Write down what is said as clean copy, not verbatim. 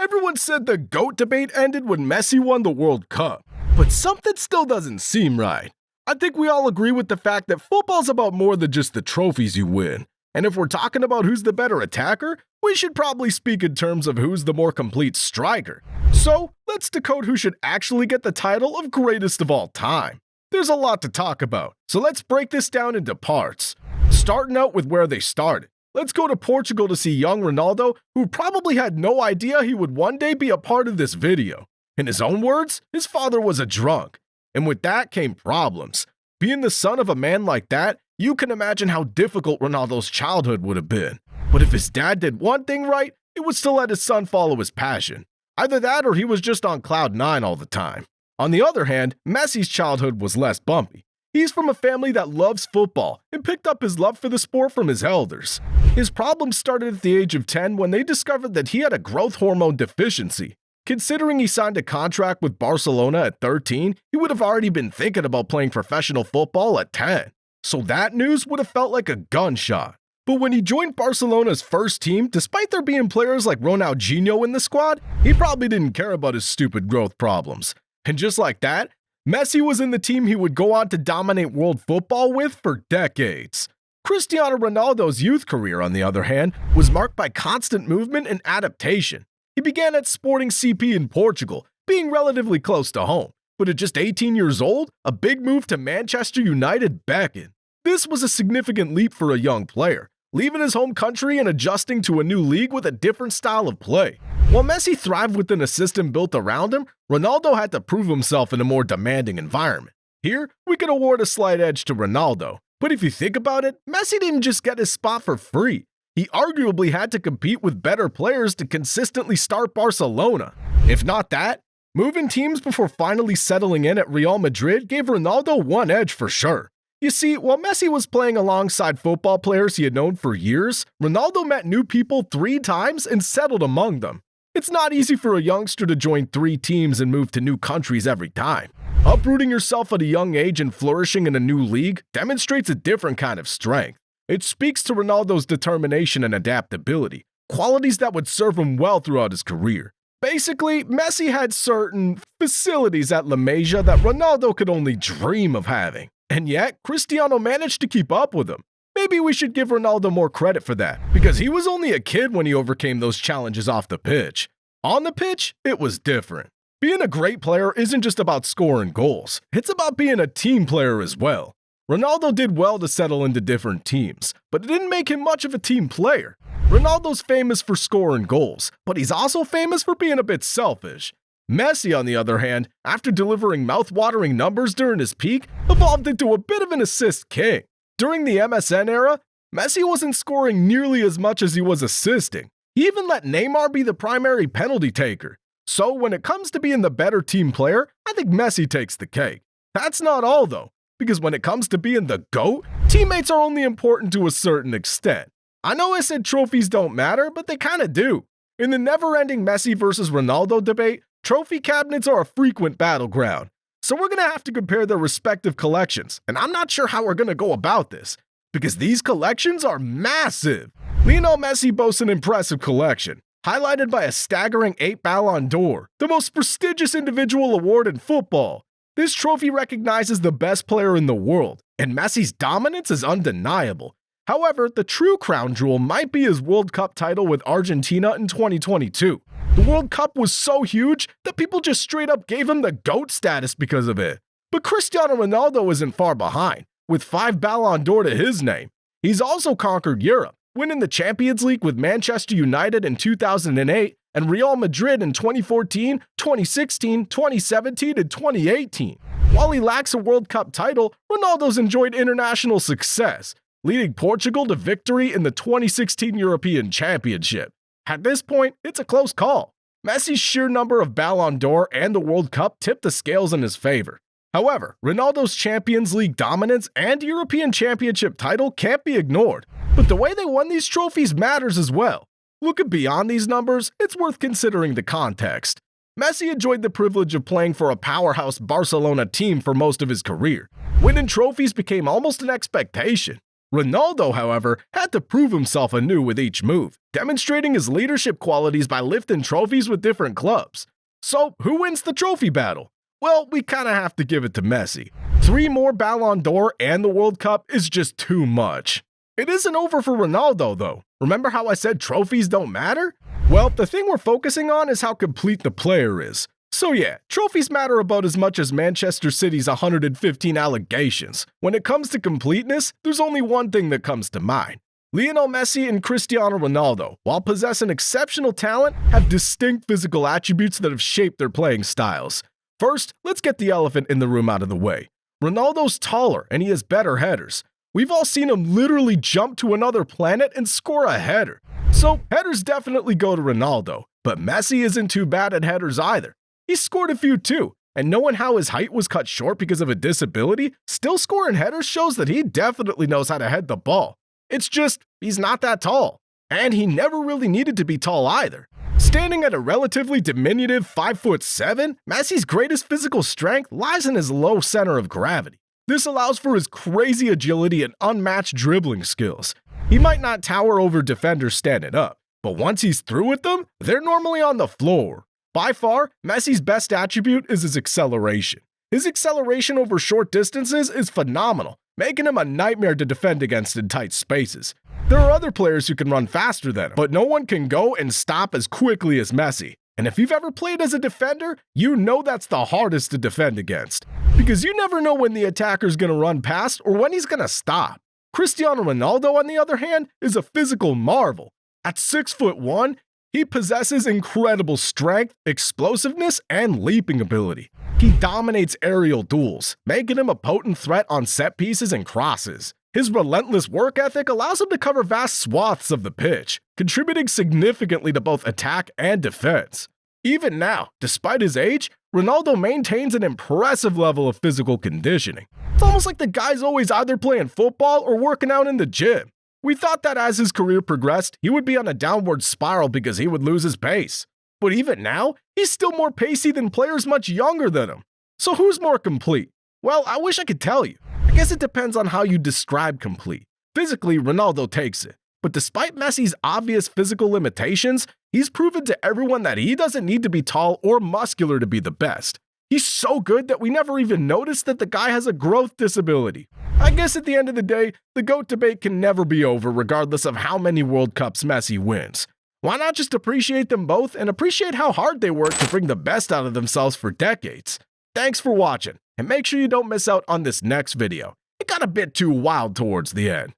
everyone said the GOAT debate ended when Messi won the World Cup. But something still doesn't seem right. I think we all agree with the fact that football's about more than just the trophies you win. And if we're talking about who's the better attacker, we should probably speak in terms of who's the more complete striker. So, let's decode who should actually get the title of greatest of all time. There's a lot to talk about, so let's break this down into parts. Starting out with where they started. Let's go to Portugal to see young Ronaldo, who probably had no idea he would one day be a part of this video. In his own words, his father was a drunk. And with that came problems. Being the son of a man like that, you can imagine how difficult Ronaldo's childhood would have been. But if his dad did one thing right, it was to let his son follow his passion. Either that or he was just on cloud 9 all the time. On the other hand, Messi's childhood was less bumpy. He's from a family that loves football and picked up his love for the sport from his elders. His problems started at the age of 10 when they discovered that he had a growth hormone deficiency. Considering he signed a contract with Barcelona at 13, he would have already been thinking about playing professional football at 10. So that news would have felt like a gunshot. But when he joined Barcelona's first team, despite there being players like Ronaldinho in the squad, he probably didn't care about his stupid growth problems. And just like that, Messi was in the team he would go on to dominate world football with for decades. Cristiano Ronaldo's youth career, on the other hand, was marked by constant movement and adaptation. He began at Sporting CP in Portugal, being relatively close to home. But at just 18 years old, a big move to Manchester United beckoned. This was a significant leap for a young player, leaving his home country and adjusting to a new league with a different style of play. While Messi thrived with an system built around him, Ronaldo had to prove himself in a more demanding environment. Here, we could award a slight edge to Ronaldo. But if you think about it, Messi didn't just get his spot for free. He arguably had to compete with better players to consistently start Barcelona. If not that, moving teams before finally settling in at Real Madrid gave Ronaldo one edge for sure. You see, while Messi was playing alongside football players he had known for years, Ronaldo met new people 3 times and settled among them. It's not easy for a youngster to join 3 teams and move to new countries every time. Uprooting yourself at a young age and flourishing in a new league demonstrates a different kind of strength. It speaks to Ronaldo's determination and adaptability, qualities that would serve him well throughout his career. Basically, Messi had certain facilities at La Masia that Ronaldo could only dream of having. And yet, Cristiano managed to keep up with him. Maybe we should give Ronaldo more credit for that, because he was only a kid when he overcame those challenges off the pitch. On the pitch, it was different. Being a great player isn't just about scoring goals, it's about being a team player as well. Ronaldo did well to settle into different teams, but it didn't make him much of a team player. Ronaldo's famous for scoring goals, but he's also famous for being a bit selfish. Messi, on the other hand, after delivering mouth-watering numbers during his peak, evolved into a bit of an assist king. During the MSN era, Messi wasn't scoring nearly as much as he was assisting. He even let Neymar be the primary penalty taker. So when it comes to being the better team player, I think Messi takes the cake. That's not all though, because when it comes to being the GOAT, teammates are only important to a certain extent. I know I said trophies don't matter, but they kinda do. In the never-ending Messi versus Ronaldo debate, trophy cabinets are a frequent battleground. So we're gonna have to compare their respective collections, and I'm not sure how we're gonna go about this, because these collections are massive. Lionel Messi boasts an impressive collection, highlighted by a staggering 8 Ballon d'Or, the most prestigious individual award in football. This trophy recognizes the best player in the world, and Messi's dominance is undeniable. However, the true crown jewel might be his World Cup title with Argentina in 2022. The World Cup was so huge that people just straight up gave him the GOAT status because of it. But Cristiano Ronaldo isn't far behind, with 5 Ballon d'Or to his name. He's also conquered Europe, winning the Champions League with Manchester United in 2008 and Real Madrid in 2014, 2016, 2017, and 2018. While he lacks a World Cup title, Ronaldo's enjoyed international success, leading Portugal to victory in the 2016 European Championship. At this point, it's a close call. Messi's sheer number of Ballon d'Or and the World Cup tipped the scales in his favor. However, Ronaldo's Champions League dominance and European Championship title can't be ignored. But the way they won these trophies matters as well. Looking beyond these numbers, it's worth considering the context. Messi enjoyed the privilege of playing for a powerhouse Barcelona team for most of his career. Winning trophies became almost an expectation. Ronaldo, however, had to prove himself anew with each move, demonstrating his leadership qualities by lifting trophies with different clubs. So, who wins the trophy battle? Well, we kinda have to give it to Messi. 3 more Ballon d'Or and the World Cup is just too much. It isn't over for Ronaldo, though. Remember how I said trophies don't matter? Well, the thing we're focusing on is how complete the player is. So yeah, trophies matter about as much as Manchester City's 115 allegations. When it comes to completeness, there's only one thing that comes to mind. Lionel Messi and Cristiano Ronaldo, while possessing exceptional talent, have distinct physical attributes that have shaped their playing styles. First, let's get the elephant in the room out of the way. Ronaldo's taller and he has better headers. We've all seen him literally jump to another planet and score a header. So headers definitely go to Ronaldo, but Messi isn't too bad at headers either. He scored a few too, and knowing how his height was cut short because of a disability, still scoring headers shows that he definitely knows how to head the ball. It's just, he's not that tall. And he never really needed to be tall either. Standing at a relatively diminutive 5'7", Messi's greatest physical strength lies in his low center of gravity. This allows for his crazy agility and unmatched dribbling skills. He might not tower over defenders standing up, but once he's through with them, they're normally on the floor. By far, Messi's best attribute is his acceleration. His acceleration over short distances is phenomenal, making him a nightmare to defend against in tight spaces. There are other players who can run faster than him, but no one can go and stop as quickly as Messi. And if you've ever played as a defender, you know that's the hardest to defend against. Because you never know when the attacker's gonna run past or when he's gonna stop. Cristiano Ronaldo, on the other hand, is a physical marvel. At 6'1", he possesses incredible strength, explosiveness, and leaping ability. He dominates aerial duels, making him a potent threat on set pieces and crosses. His relentless work ethic allows him to cover vast swaths of the pitch, contributing significantly to both attack and defense. Even now, despite his age, Ronaldo maintains an impressive level of physical conditioning. It's almost like the guy's always either playing football or working out in the gym. We thought that as his career progressed, he would be on a downward spiral because he would lose his pace. But even now, he's still more pacey than players much younger than him. So who's more complete? Well, I wish I could tell you. I guess it depends on how you describe complete. Physically, Ronaldo takes it. But despite Messi's obvious physical limitations, he's proven to everyone that he doesn't need to be tall or muscular to be the best. He's so good that we never even noticed that the guy has a growth disability. I guess at the end of the day, the GOAT debate can never be over regardless of how many World Cups Messi wins. Why not just appreciate them both and appreciate how hard they worked to bring the best out of themselves for decades? Thanks for watching, and make sure you don't miss out on this next video. It got a bit too wild towards the end.